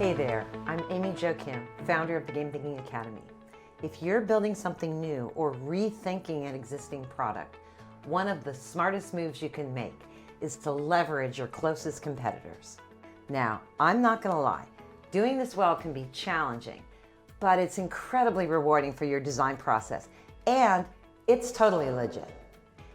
Hey there, I'm Amy Jo Kim, founder of the Game Thinking Academy. If you're building something new or rethinking an existing product, one of the smartest moves you can make is to leverage your closest competitors. Now, I'm not going to lie, doing this well can be challenging, but it's incredibly rewarding for your design process, and it's totally legit.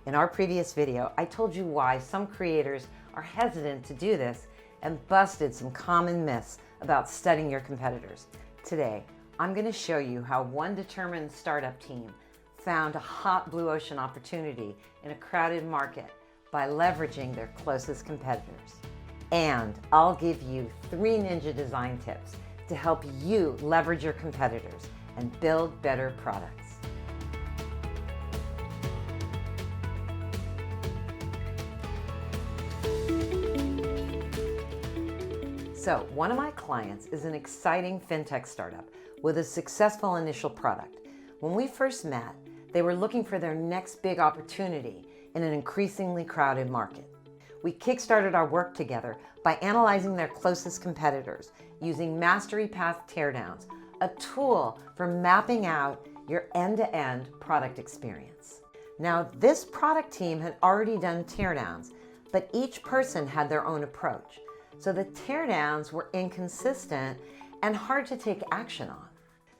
In our previous video, I told you why some creators are hesitant to do this and busted some common myths about studying your competitors. Today, I'm going to show you how one determined startup team found a hot blue ocean opportunity in a crowded market by leveraging their closest competitors. And I'll give you 3 ninja design tips to help you leverage your competitors and build better products. So, one of my clients is an exciting fintech startup with a successful initial product. When we first met, they were looking for their next big opportunity in an increasingly crowded market. We kickstarted our work together by analyzing their closest competitors using Mastery Path Teardowns, a tool for mapping out your end-to-end product experience. Now, this product team had already done teardowns, but each person had their own approach. So the teardowns were inconsistent and hard to take action on.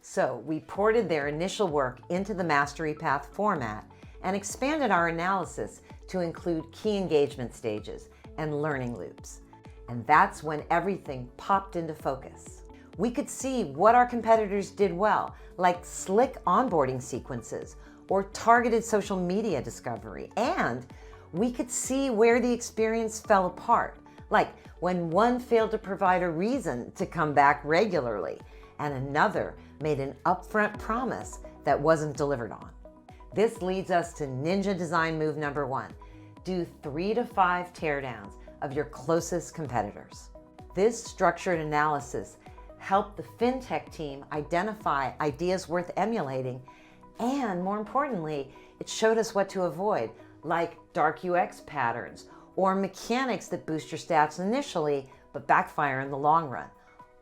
So we ported their initial work into the Mastery Path format and expanded our analysis to include key engagement stages and learning loops. And that's when everything popped into focus. We could see what our competitors did well, like slick onboarding sequences or targeted social media discovery. And we could see where the experience fell apart, like when one failed to provide a reason to come back regularly and another made an upfront promise that wasn't delivered on. This leads us to ninja design move number 1. Do 3 to 5 teardowns of your closest competitors. This structured analysis helped the fintech team identify ideas worth emulating, and more importantly, it showed us what to avoid, like dark UX patterns or mechanics that boost your stats initially but backfire in the long run.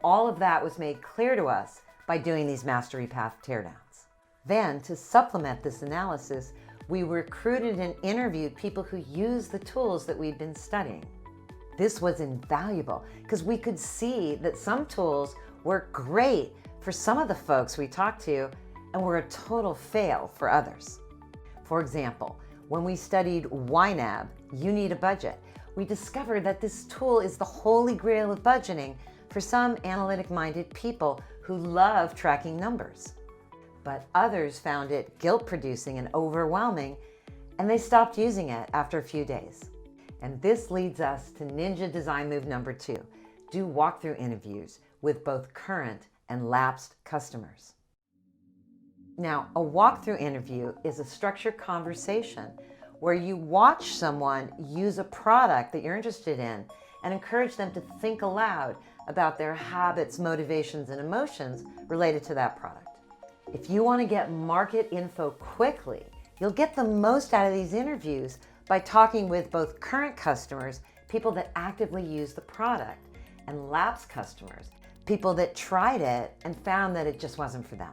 All of that was made clear to us by doing these Mastery Path teardowns. Then, to supplement this analysis, we recruited and interviewed people who used the tools that we'd been studying. This was invaluable because we could see that some tools were great for some of the folks we talked to and were a total fail for others. For example, when we studied YNAB, You Need a Budget, we discovered that this tool is the holy grail of budgeting for some analytic-minded people who love tracking numbers. But others found it guilt-producing and overwhelming, and they stopped using it after a few days. And this leads us to ninja design move number 2. Do walkthrough interviews with both current and lapsed customers. Now, a walkthrough interview is a structured conversation where you watch someone use a product that you're interested in and encourage them to think aloud about their habits, motivations, and emotions related to that product. If you want to get market info quickly, you'll get the most out of these interviews by talking with both current customers, people that actively use the product, and lapsed customers, people that tried it and found that it just wasn't for them.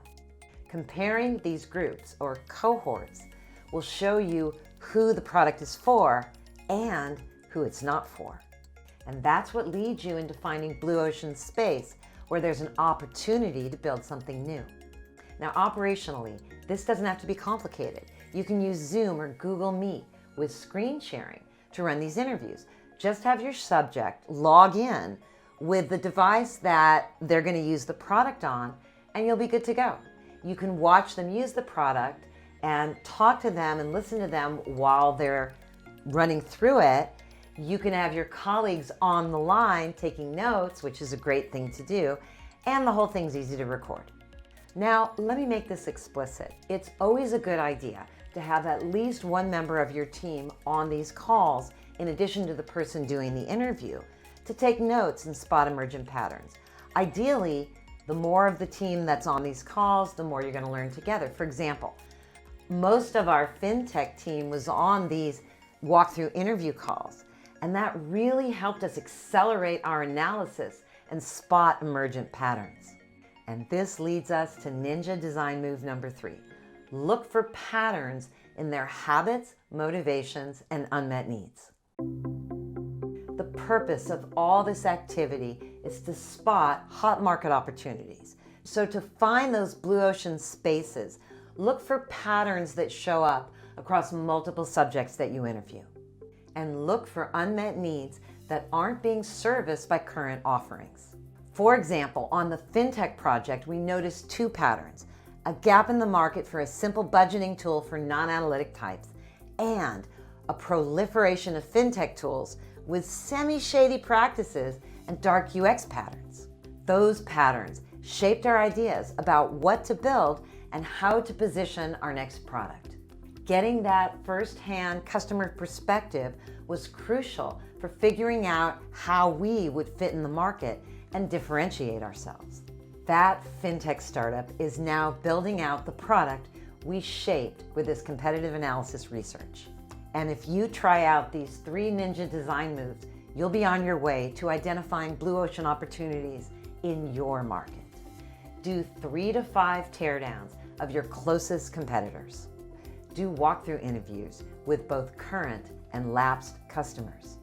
Comparing these groups or cohorts will show you who the product is for and who it's not for. And that's what leads you into finding blue ocean space where there's an opportunity to build something new. Now, operationally, this doesn't have to be complicated. You can use Zoom or Google Meet with screen sharing to run these interviews. Just have your subject log in with the device that they're going to use the product on, and you'll be good to go. You can watch them use the product and talk to them and listen to them while they're running through it. You can have your colleagues on the line taking notes, which is a great thing to do, and the whole thing's easy to record. Now, let me make this explicit. It's always a good idea to have at least one member of your team on these calls in addition to the person doing the interview to take notes and spot emergent patterns. Ideally, the more of the team that's on these calls, the more you're going to learn together. For example, most of our fintech team was on these walkthrough interview calls, and that really helped us accelerate our analysis and spot emergent patterns. And this leads us to Ninja Design Move number 3. Look for patterns in their habits, motivations, and unmet needs. The purpose of all this activity is to spot hot market opportunities. So to find those blue ocean spaces, look for patterns that show up across multiple subjects that you interview. And look for unmet needs that aren't being serviced by current offerings. For example, on the FinTech project, we noticed 2 patterns: a gap in the market for a simple budgeting tool for non-analytic types, and a proliferation of FinTech tools with semi-shady practices and dark UX patterns. Those patterns shaped our ideas about what to build and how to position our next product. Getting that first-hand customer perspective was crucial for figuring out how we would fit in the market and differentiate ourselves. That FinTech startup is now building out the product we shaped with this competitive analysis research. And if you try out these 3 Ninja Design Moves, you'll be on your way to identifying blue ocean opportunities in your market. Do 3 to 5 teardowns of your closest competitors. Do walkthrough interviews with both current and lapsed customers.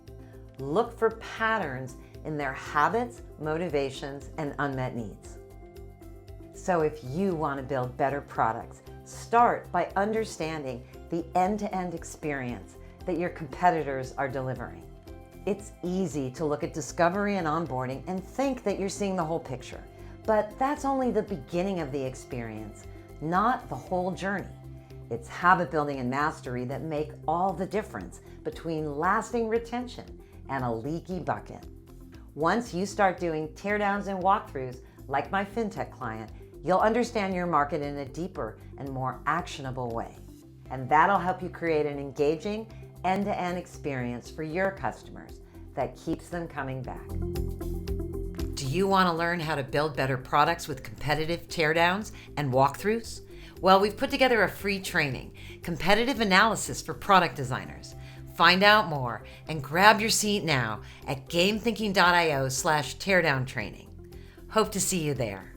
Look for patterns in their habits, motivations, and unmet needs. So if you want to build better products, start by understanding the end-to-end experience that your competitors are delivering. It's easy to look at discovery and onboarding and think that you're seeing the whole picture, but that's only the beginning of the experience, not the whole journey. It's habit building and mastery that make all the difference between lasting retention and a leaky bucket. Once you start doing teardowns and walkthroughs, like my FinTech client, you'll understand your market in a deeper and more actionable way. And that'll help you create an engaging end-to-end experience for your customers that keeps them coming back. Do you want to learn how to build better products with competitive teardowns and walkthroughs? Well, we've put together a free training, Competitive Analysis for Product Designers. Find out more and grab your seat now at gamethinking.io/teardown training. Hope to see you there.